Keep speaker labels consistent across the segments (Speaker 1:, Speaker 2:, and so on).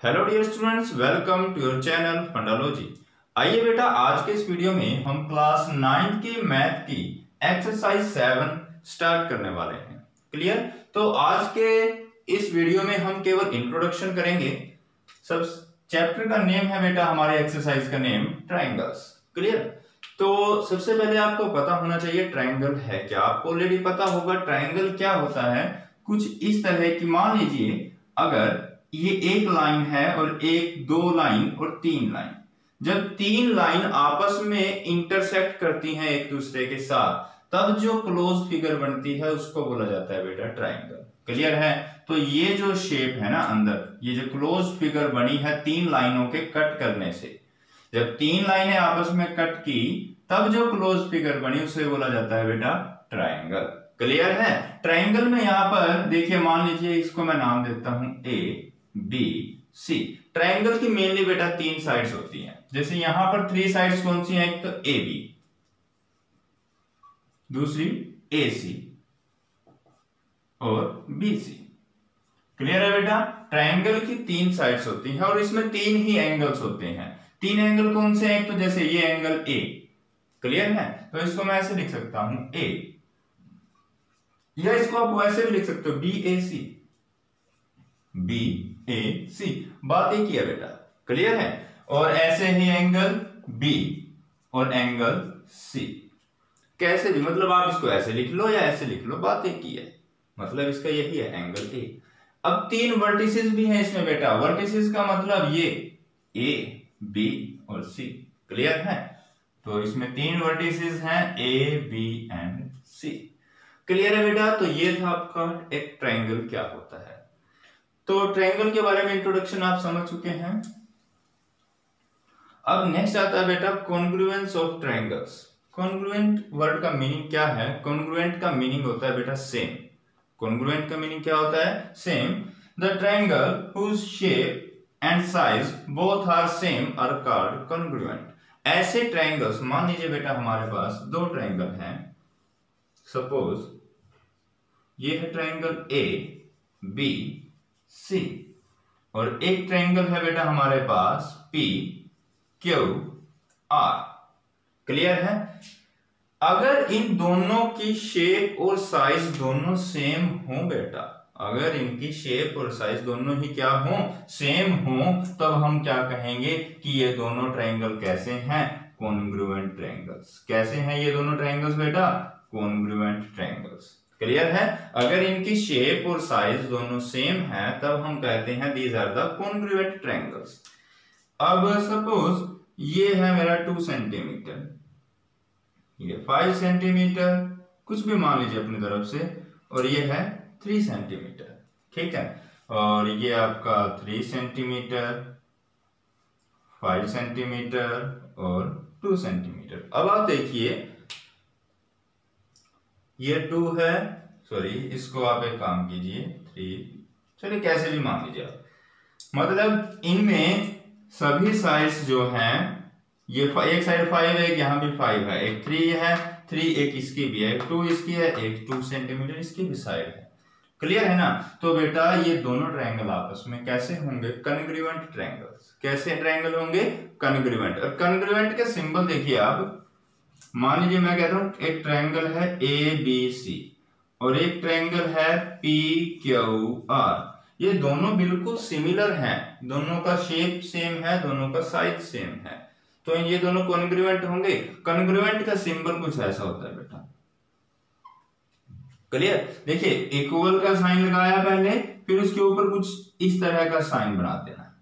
Speaker 1: Hello dear students, welcome to your channel Fundalogy. आइए बेटा, आज के इस वीडियो में हम क्लास 9 के मैथ की एक्सरसाइज 7 स्टार्ट करने वाले हैं। क्लियर? तो आज के इस वीडियो में हम केवल इंट्रोडक्शन करेंगे। सब चैप्टर का नेम है बेटा, हमारे एक्सरसाइज का नेम ट्राइंगल्स। क्लियर? तो सबसे पहले आपको पता होना चाहिए ट्राइंगल है क्या। आपको ऑलरेडी पता होगा ट्राइंगल क्या होता है। कुछ इस तरह की, मान लीजिए अगर ये एक लाइन है और एक, दो लाइन और तीन लाइन, जब तीन लाइन आपस में इंटरसेक्ट करती हैं एक दूसरे के साथ, तब जो क्लोज फिगर बनती है उसको बोला जाता है बेटा ट्राइंगल। क्लियर है? तो ये जो शेप है ना अंदर, ये जो क्लोज फिगर बनी है तीन लाइनों के कट करने से, जब तीन लाइनें आपस में कट की तब जो क्लोज फिगर बनी उसे बोला जाता है बेटा ट्राइंगल। क्लियर है? ट्राइंगल में यहां पर देखिए, मान लीजिए इसको मैं नाम देता हूं ए बी सी। ट्राइंगल की मेनली बेटा तीन साइड्स होती हैं। जैसे यहां पर थ्री साइड्स कौन सी हैं? एक तो ए बी, दूसरी ए सी और बी सी। क्लियर है बेटा? ट्राइंगल की तीन साइड्स होती हैं और इसमें तीन ही एंगल्स होते हैं। तीन एंगल कौन से हैं? एक तो जैसे ये एंगल ए। क्लियर है? तो इसको मैं ऐसे लिख सकता हूं ए, या इसको आप वैसे भी लिख सकते हो बी ए सी, बी ए सी। बात एक ही है बेटा। क्लियर है? और ऐसे ही एंगल बी और एंगल सी, कैसे भी, मतलब आप इसको ऐसे लिख लो या ऐसे लिख लो, बात एक ही है, मतलब इसका यही है एंगल ए। अब तीन वर्टिसेस भी हैं इसमें बेटा। वर्टिसेस का मतलब ये ए बी और सी। क्लियर है? तो इसमें तीन वर्टिसेस हैं A B and C. Clear है बेटा? तो ये था आपका एक ट्राइंगल क्या होता है। तो ट्रायंगल के बारे में इंट्रोडक्शन आप समझ चुके हैं। अब नेक्स्ट आता है बेटा congruence of triangles. Congruent word का मीनिंग क्या है? कॉन्ग्रुएंट का मीनिंग होता है बेटा सेम। कॉन्ग्रुएंट का मीनिंग क्या होता है? Same. The triangle whose shape and size both are same are called congruent. ऐसे ट्रायंगल्स, मान लीजिए बेटा हमारे पास दो ट्रायंगल हैं। सपोज ये है ट्रायंगल ए बी सी, और एक ट्रायंगल है बेटा हमारे पास पी क्यू आर। क्लियर है? अगर इन दोनों की शेप और साइज दोनों सेम हो बेटा, अगर इनकी शेप और साइज दोनों ही क्या हो? सेम हो, तब हम क्या कहेंगे कि ये दोनों ट्रायंगल कैसे हैं? Congruent triangles. कैसे हैं ये दोनों ट्रायंगल्स बेटा? Congruent triangles. क्लियर है? अगर इनकी शेप और साइज दोनों सेम है तब हम कहते हैं these are the congruent triangles. अब सपोज ये है मेरा 2 सेंटीमीटर, ये 5 सेंटीमीटर, कुछ भी मान लीजिए अपनी तरफ से, और ये है 3 सेंटीमीटर। ठीक है? और ये आपका 3 सेंटीमीटर, 5 सेंटीमीटर और 2 सेंटीमीटर। अब आप देखिए ये 2 है, सॉरी इसको आप एक काम कीजिए 3, चलिए कैसे भी मान लीजिए आप। मतलब इनमें सभी साइड्स जो हैं, ये एक साइड 5 है, यहाँ भी 5 है, एक 3 है, 3 एक इसकी भी है, एक 2 इसकी है, एक 2 सेंटीमीटर इसकी भी साइड है। क्लियर है ना? तो बेटा ये दोनों ट्रायंगल आपस में कैसे होंगे? Congruent triangles. कैसे ट्रायंगल होंगे? कॉन्ग्रुएंट। और कॉन्ग्रुएंट के सिंबल देखिए आप। मान लीजिए मैं कहता हूं एक ट्रायंगल है ए बी सी और एक ट्रायंगल है पी क्यू आर। ये दोनों बिल्कुल सिमिलर हैं, दोनों का शेप सेम है, दोनों का साइज सेम है, तो ये दोनों कॉन्ग्रुएंट होंगे। कॉन्ग्रुएंट का सिंबल कुछ ऐसा होता है बेटा। क्लियर? देखिए इक्वल का साइन लगाया पहले, फिर उसके ऊपर कुछ इस तरह का साइन बना देना।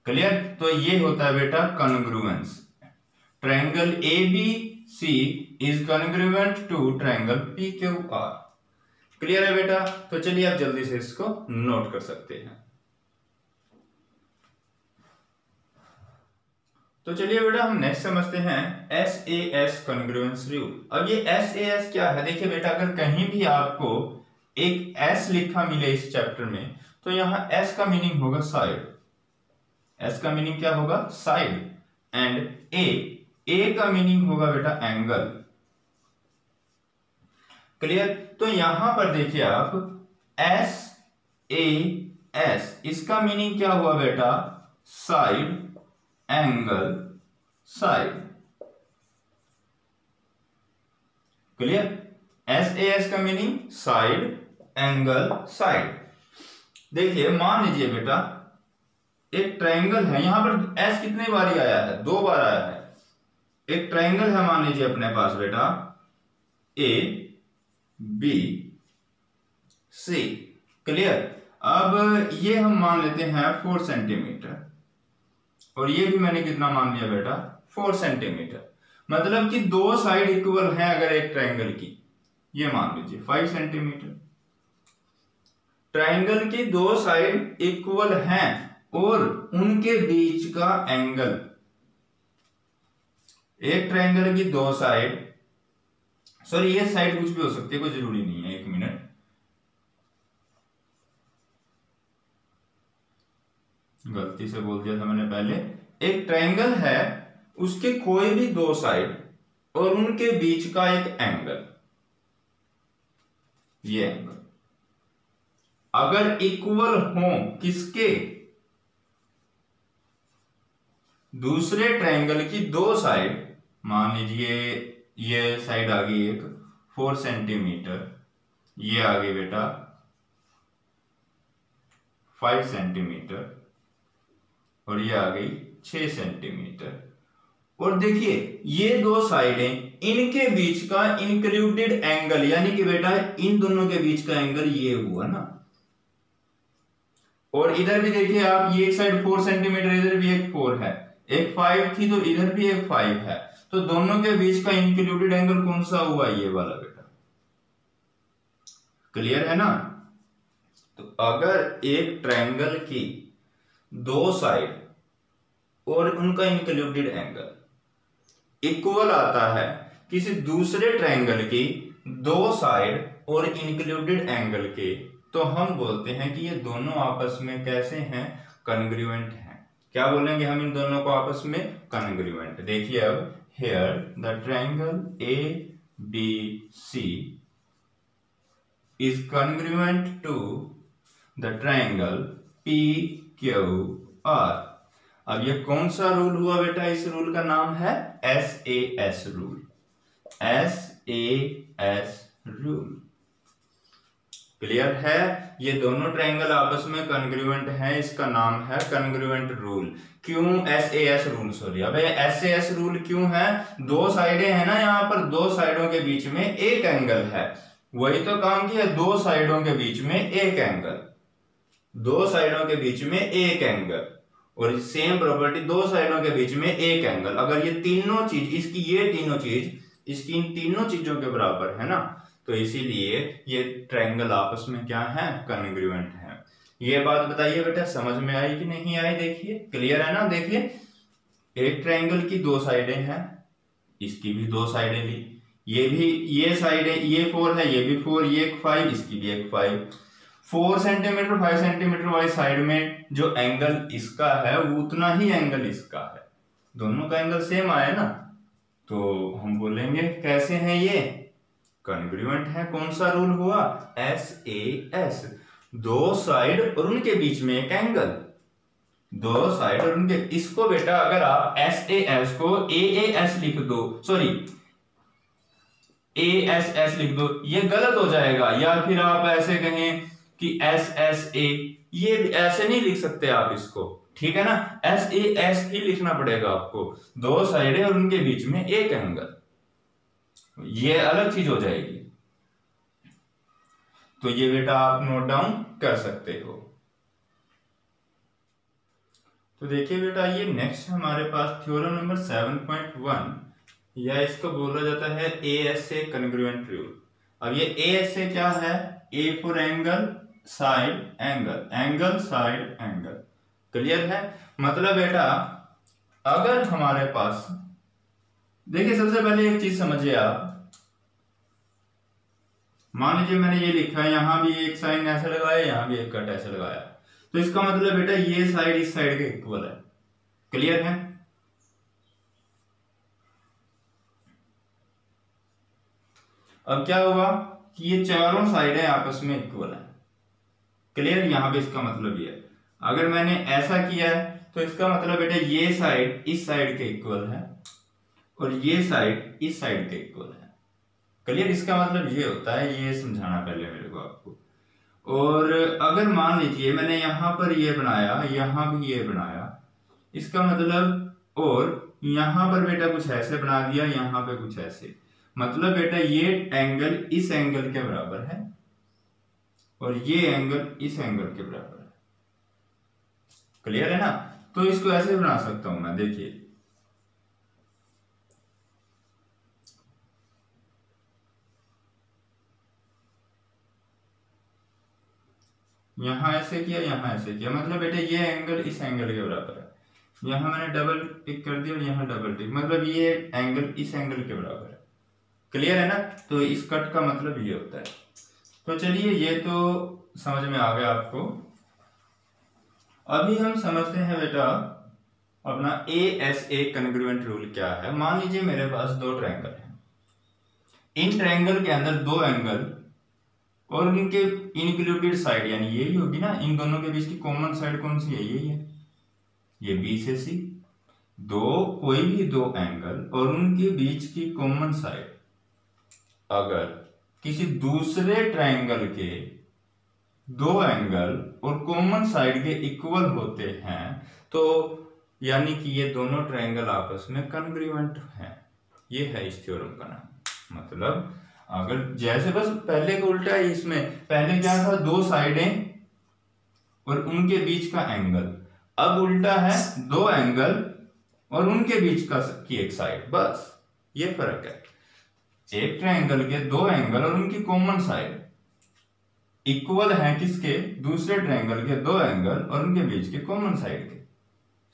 Speaker 1: क्लियर? तो ये होता है बेटा congruence. Triangle ABC is congruent to triangle PQR। Clear है बेटा? तो चलिए आप जल्दी से इसको नोट कर सकते हैं। तो चलिए बेटा हम नेक्स्ट समझते हैं SAS कॉन्ग्रुएंस रूल। अब ये SAS क्या है? देखिए बेटा, अगर कहीं भी आपको एक S लिखा मिले इस चैप्टर में, तो यहां S का मीनिंग होगा साइड। S का मीनिंग क्या होगा? साइड। एंड A का मीनिंग होगा बेटा एंगल। क्लियर? तो यहां पर देखिए आप S A एस, इसका मीनिंग क्या हुआ बेटा? Side, angle, side. Clear? SAS का मीनिंग साइड, एंगल, साइड। देखिए मान लीजिए बेटा एक ट्रायंगल है, यहां पर एस कितने बार आया है? 2 बार आया है। एक ट्रायंगल है मान लीजिए अपने पास बेटा ए बी सी। क्लियर? अब ये हम मान लेते हैं 4 सेंटीमीटर, और ये भी मैंने कितना मान लिया बेटा? 4 सेंटीमीटर। मतलब कि 2 साइड इक्वल है अगर एक ट्रायंगल की, ये मान लीजिए 5 सेंटीमीटर। ट्रायंगल की 2 साइड इक्वल हैं और उनके बीच का एंगल, एक ट्रायंगल की 2 साइड, सॉरी ये साइड कुछ भी हो सकती है, कोई जरूरी नहीं है, 1 मिनट, गलती से बोल दिया था मैंने पहले। एक ट्रायंगल है, उसके कोई भी 2 साइड और उनके बीच का एक एंगल, ये एंगल अगर इक्वल हो किसके? दूसरे ट्रायंगल की 2 साइड, मान लीजिए ये साइड आ गई एक 4 सेंटीमीटर, ये आ गई बेटा 5 सेंटीमीटर, और ये आ गई 6 सेंटीमीटर। और देखिए ये 2 साइडें, इनके बीच का इंक्लूडेड एंगल, यानी कि बेटा इन दोनों के बीच का एंगल ये हुआ ना। और इधर भी देखिए आप, ये एक साइड 4 सेंटीमीटर, इधर भी एक 4 है, एक 5 थी तो इधर भी एक 5 है, तो दोनों के बीच का इंक्लूडेड एंगल कौन सा हुआ? ये वाला बेटा। क्लियर है ना? तो अगर एक ट्रायंगल की 2 साइड और उनका इंक्लूडेड एंगल इक्वल आता है किसी दूसरे ट्रायंगल की 2 साइड और इंक्लूडेड एंगल के, तो हम बोलते हैं कि ये दोनों आपस में कैसे हैं? कॉन्ग्रुएंट हैं। क्या बोलेंगे हम इन दोनों को आपस में? कॉन्ग्रुएंट। देखिए अब here the triangle A B C is congruent to the triangle P Q R. अब ये कौन सा रूल हुआ बेटा? इस रूल का नाम है SAS rule. SAS rule. Clear है? ये दोनों ट्रायंगल आपस में कॉन्ग्रुएंट हैं, इसका नाम है कॉन्ग्रुएंट रूल। क्यों SAS रूल? सॉरी, अबे SAS रूल क्यों है? 2 साइडें हैं ना, यहाँ पर 2 साइडों के बीच में एक एंगल है, वही तो काम किया, 2 साइडों के बीच में एक एंगल, 2 साइडों के बीच में एक एंगल, और सेम प्रॉपर्टी 2 साइडों के बीच में एक एंगल। अगर ये तीनों चीज, इसकी ये तीनों चीज इसकी इन तीनों चीजों के बराबर है ना, तो इसीलिए ये ट्रायंगल आपस में क्या है? कॉन्ग्रुएंट है। ये बात बताइए बेटा समझ में आई कि नहीं आई? देखिए क्लियर है ना? देखिए एक ट्रायंगल की 2 साइडें हैं, इसकी भी 2 साइडें ली, ये भी, ये साइडें, ये 4 है, ये भी 4, ये एक 5, इसकी भी एक 5। 4 सेंटीमीटर 5 सेंटीमीटर वाली साइड में जो एंगल इसका है वो उतना ही एंगल इसका है, दोनों का एंगल सेम आया ना, तो हम बोलेंगे कैसे हैं ये? कॉन्ग्रुएंट है। कौन सा रूल हुआ? SAS। 2 साइड और उनके बीच में एक एंगल, 2 साइड और उनके, इसको बेटा अगर आप SAS को AAS लिख दो, सॉरी ASS लिख दो, ये गलत हो जाएगा। या फिर आप ऐसे कहें कि SSA, ये ऐसे नहीं लिख सकते आप इसको, ठीक है ना? SAS ही लिखना पड़ेगा आपको। 2 साइडें और उनके बीच में एक एंगल, ये अलग चीज हो जाएगी। तो ये बेटा आप नोट डाउन कर सकते हो। तो देखिए बेटा ये नेक्स्ट हमारे पास थ्योरम नंबर 7.1, या इसको बोला जाता है ASA कॉन्ग्रुएंट रूल। अब ये ASA क्या है? A for angle, side, angle, angle, side, angle. Clear है? मतलब बेटा अगर हमारे पास, देखिए सबसे पहले एक चीज समझिए आप, मान लीजिए मैंने ये लिखा है, यहां भी एक साइन ऐसे लगाया, यहां भी एक कट ऐसे लगाया, तो इसका मतलब बेटा ये साइड इस साइड के इक्वल है। क्लियर है? अब क्या होगा कि ये चारों साइडें आपस में इक्वल है, क्लियर, यहाँ पे इसका मतलब ये है। अगर मैंने ऐसा किया है तो इसका मतलब बेटा ये साइड इस साइड के इक्वल है और ये साइड इस साइड के इक्वल है। क्लियर, इसका मतलब ये होता है, ये समझाना पहले मेरे को आपको। और अगर मान लीजिए मैंने यहां पर ये बनाया, यहां भी ये बनाया, इसका मतलब, और यहां पर बेटा कुछ ऐसे बना दिया, यहां पे कुछ ऐसे, मतलब बेटा ये एंगल इस एंगल के बराबर है और ये एंगल इस एंगल के बराबर है। क्लियर है ना? तो इसको ऐसे बना सकता हूं मैं, देखिए यहां ऐसे किया, यहां ऐसे किया, मतलब बेटा ये एंगल इस एंगल के बराबर है। यहां मैंने डबल टिक कर दिया और यहां डबल टिक, मतलब ये एंगल इस एंगल के बराबर है। क्लियर है ना? तो इस कट का मतलब ये होता है। तो चलिए ये तो समझ में आ गया आपको। अभी हम समझते हैं बेटा अपना ASA कॉन्ग्रुएंट रूल क्या है। मान लीजिए मेरे पास दो ट्रायंगल हैं, इन ट्रायंगल के अंदर दो एंगल और उनके इंक्लूडेड साइड यानी यही होगी ना, इन दोनों के बीच की कॉमन साइड कौन सी है? यही है, ये B से C। कोई भी दो एंगल और उनके बीच की कॉमन साइड अगर किसी दूसरे ट्रायंगल के दो एंगल और कॉमन साइड के इक्वल होते हैं तो यानी कि ये दोनों ट्रायंगल आपस में कॉन्ग्रुएंट हैं। ये है इस थ्योरम का नाम। मतलब अगर जैसे बस पहले का उल्टा है, इसमें पहले क्या था, दो साइडें और उनके बीच का एंगल, अब उल्टा है, दो एंगल और उनके बीच की एक साइड, बस ये फर्क है। एक ट्रायंगल के दो एंगल और उनकी कॉमन साइड इक्वल है किसके? दूसरे ट्रायंगल के दो एंगल और उनके बीच के कॉमन साइड के।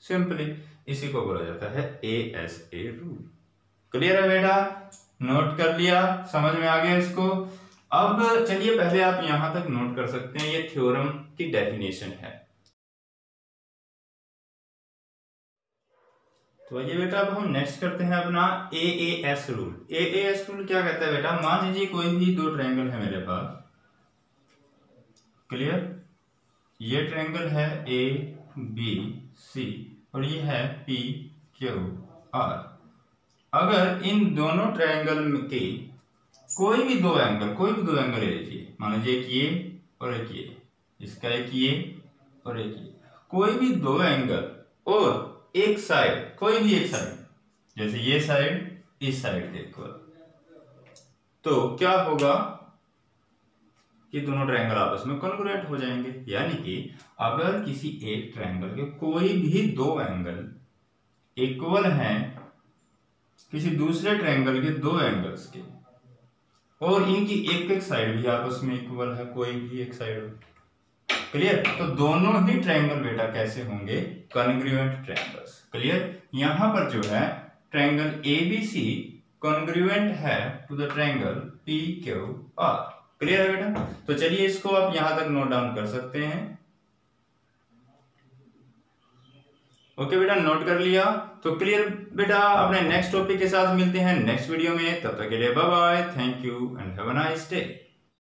Speaker 1: सिंपली इसी को बोला जाता है ASA रूल। क्लियर है बेटा? नोट कर लिया, समझ में आ गया इसको? अब चलिए पहले आप यहां तक नोट कर सकते हैं, ये थ्योरम की डेफिनेशन है। तो ये बेटा अब हम नेक्स्ट करते हैं अपना AAS रूल। AAS रूल क्या कहता है बेटा? मान लीजिए कोई भी दो ट्रायंगल है मेरे पास। क्लियर, ये ट्रायंगल है ABC और ये है PQR। अगर इन दोनों ट्रायंगल के कोई भी दो एंगल ले लीजिए, मान लीजिए एक ये और एक ये, इसका एक ये और एक ये, कोई भी दो एंगल और एक साइड, कोई भी एक साइड, जैसे ये साइड इस साइड के इक्वल, तो क्या होगा कि दोनों ट्रायंगल आपस में कॉन्ग्रुएंट हो जाएंगे। यानी कि अगर किसी एक ट्रायंगल के कोई भी दो एंगल इक्वल हैं किसी दूसरे ट्रायंगल के दो एंगल्स के और इनकी एक एक साइड भी आपस में इक्वल है, कोई भी एक साइड, क्लियर, तो दोनों ही ट्रायंगल बेटा कैसे होंगे? Congruent triangles. क्लियर, यहां पर जो है ट्रायंगल ABC कॉन्ग्रुएंट है to the triangle PQR। Clear है बेटा? तो चलिए इसको आप यहां तक नोट डाउन कर सकते हैं। ओके बेटा, नोट कर लिया? तो क्लियर बेटा, अपने नेक्स्ट टॉपिक के साथ मिलते हैं नेक्स्ट वीडियो में। तब तक के लिए bye bye, thank you and have a nice day.